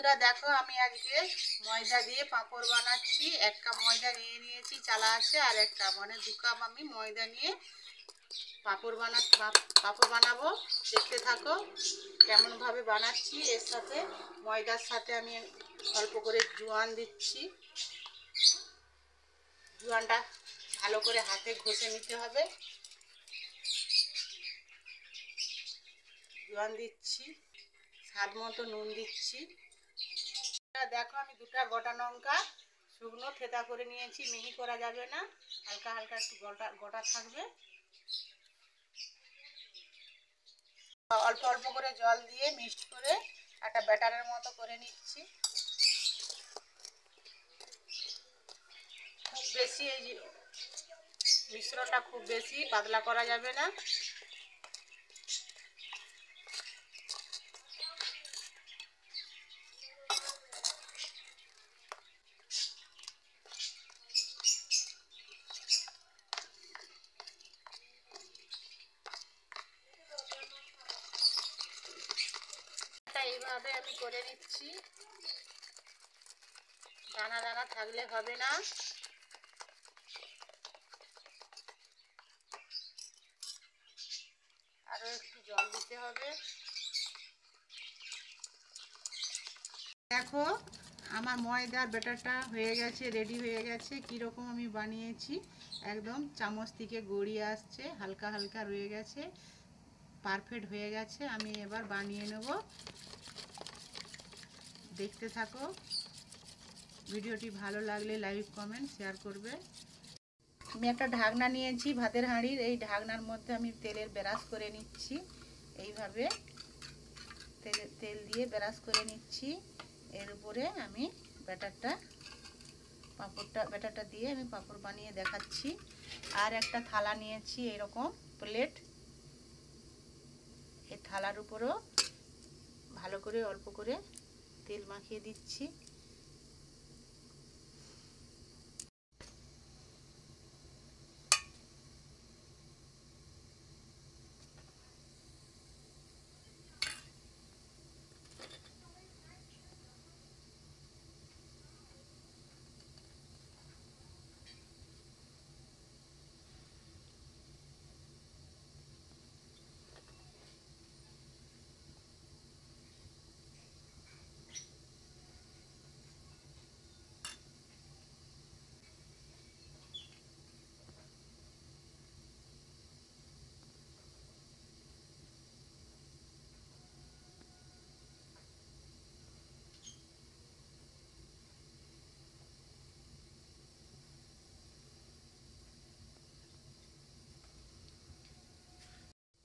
বন্ধুরা দেখো আমি আজকে ময়দা দিয়ে পাঁপড় বানাচ্ছি। 1 কাপ ময়দা নিয়ে নিয়েছি, চালা আছে, আর 1 কাপ মানে 2 কাপ আমি ময়দা নিয়ে পাঁপড় বানাবো। দেখতে থাকো কেমন ভাবে বানাচ্ছি। এর সাথে ময়দার সাথে আমি অল্প করে জোয়ান দিচ্ছি। জোয়ানটা ভালো করে হাতে ঘষে নিতে হবে। জোয়ান দিচ্ছি, স্বাদ মতো নুন দিচ্ছি। দেখো আমি 2টা গোটা লঙ্কা শুকনো থেতা করে নিয়েছি, মিহি করা যাবে না, হালকা হালকা একটু গোটা গোটা থাকবে। অল্প অল্প করে জল দিয়ে মিক্সড করে একটা ব্যাটারের মতো করে নিচ্ছি। খুব বেশি এই মিশ্রণটা খুব বেশি পাতলা করা যাবে না। এইভাবে আমি করে নিচ্ছি, দানা দানা থাকলে হবে না। আরো একটু জল দিতে হবে। দেখো আমার ময়দার ব্যাটারটা হয়ে গেছে, রেডি হয়ে গেছে। কীরকম আমি বানিয়েছি, একদম চামচ থেকে গড়িয়ে আসছে, হালকা হালকা রয়ে গেছে, পারফেক্ট হয়ে গেছে। আমি এবার বানিয়ে নেব, দেখতে থাকো। ভিডিওটি ভালো লাগলে লাইক কমেন্ট শেয়ার করবে। আমি একটা ঢাকনা নিয়েছি ভাতের হাঁড়ির, এই ঢাকনার মধ্যে আমি তেলের ব্রাশ করে নিচ্ছি। এইভাবে তেল দিয়ে ব্রাশ করে নিচ্ছি। এর উপরে আমি ব্যাটারটা দিয়ে আমি পাঁপড় বানিয়ে দেখাচ্ছি। আর একটা থালা নিয়েছি, এরকম প্লেট। এই থালার উপরও ভালো করে অল্প করে তেল মাখিয়ে দিচ্ছি।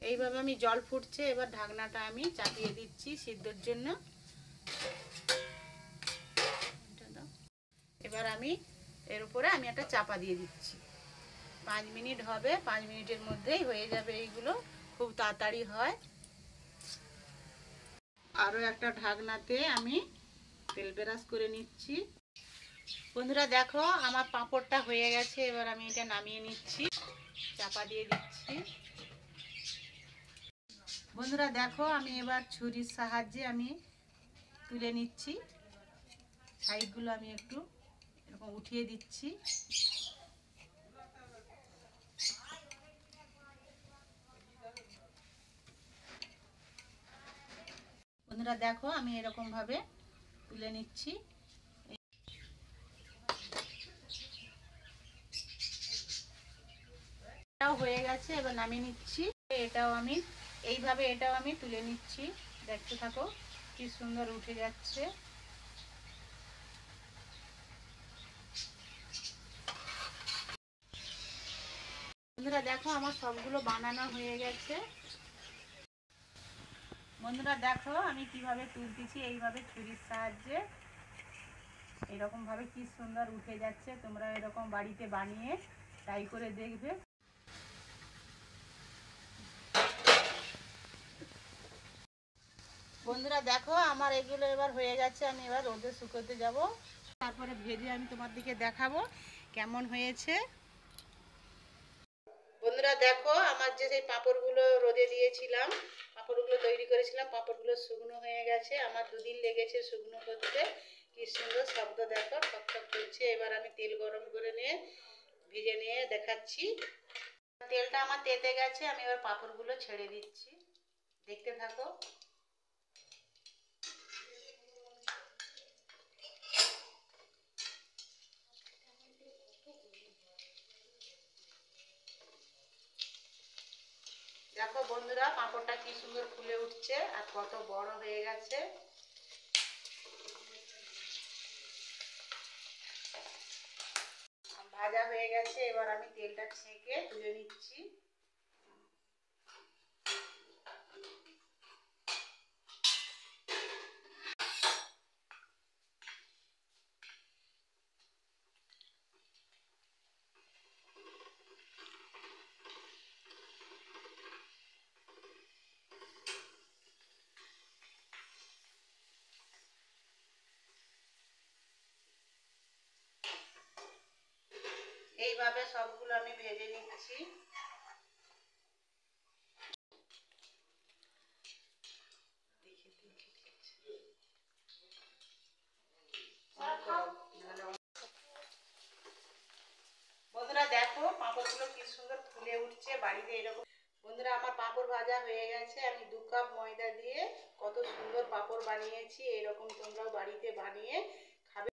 এইভাবে আমি জল ফুটছে, এবার ঢাকনাটা আমি চাপিয়ে দিচ্ছি সিদ্ধর জন্য। এবার আমি এর উপরে আমি একটা চাপা দিয়ে দিচ্ছি। 5 মিনিট হবে, 5 মিনিটের মধ্যেই হয়ে যাবে। এইগুলো খুব তাড়াতাড়ি হয়। আরও একটা ঢাকনাতে আমি তেল ব্রাশ করে নিচ্ছি। বন্ধুরা দেখো আমার পাঁপড়টা হয়ে গেছে, এবার আমি এটা নামিয়ে নিচ্ছি, চাপা দিয়ে দিচ্ছি। বন্ধুরা দেখো আমি এবার ছুরির সাহায্যে আমি তুলে নিচ্ছি। সাইডগুলো আমি একটু এরকম উঠিয়ে দিচ্ছি। বন্ধুরা দেখো আমি এরকম ভাবে তুলে নিচ্ছি। এটাও হয়ে গেছে, এবার নামিয়ে নিচ্ছি। এটাও আমি তুলে নিচ্ছি। দেখতে থাকো কি সুন্দর উঠে যাচ্ছে। বন্ধুরা দেখো আমার সবগুলো বানানো হয়ে গেছে। বন্ধুরা দেখো আমি কিভাবে তুলতেছি, এইভাবে ছুরির সাহায্যে এরকম ভাবে কি সুন্দর উঠে যাচ্ছে। তোমরা এরকম বাড়িতে বানিয়ে ট্রাই করে দেখবে। বন্ধুরা দেখো আমার এগুলো এবার হয়ে গেছে। আমি এবার রোদে শুকোতে যাব, তারপরে ভেজে আমি তোমার দিকে দেখাবো কেমন হয়েছে। বন্ধুরা দেখো আমার যে সেই পাঁপড়গুলো রোদে দিয়েছিলাম, পাঁপড়গুলো তৈরি করেছিলাম, পাঁপড়গুলো শুকনো হয়ে গেছে, আমার 2 দিন লেগেছে শুকনো করতে। কি সুন্দর শব্দ দেখো, টকটক করছে। এবার আমি তেল গরম করে নিয়ে ভেজে নিয়ে দেখাচ্ছি। তেলটা আমার তেতে গেছে, আমি এবার পাঁপড়গুলো ছেড়ে দিচ্ছি, দেখতে থাকো। দেখো বন্ধুরা, পাঁপড়টা কি সুন্দর ফুলে উঠছে আর কত বড় হয়ে গেছে। ভাজা হয়ে গেছে, এবার আমি তেলটা ছেঁকে তুলে নিচ্ছি। এইভাবে সবগুলো আমি ভেজে নিচ্ছি। বন্ধুরা দেখো, পাঁপড়গুলো কি সুন্দর ফুলে উঠছে, বাড়িতে এরকম। বন্ধুরা আমার পাঁপড় ভাজা হয়ে গেছে, আমি 2 কাপ ময়দা দিয়ে কত সুন্দর পাঁপড় বানিয়েছি। এরকম তোমরাও বাড়িতে বানিয়ে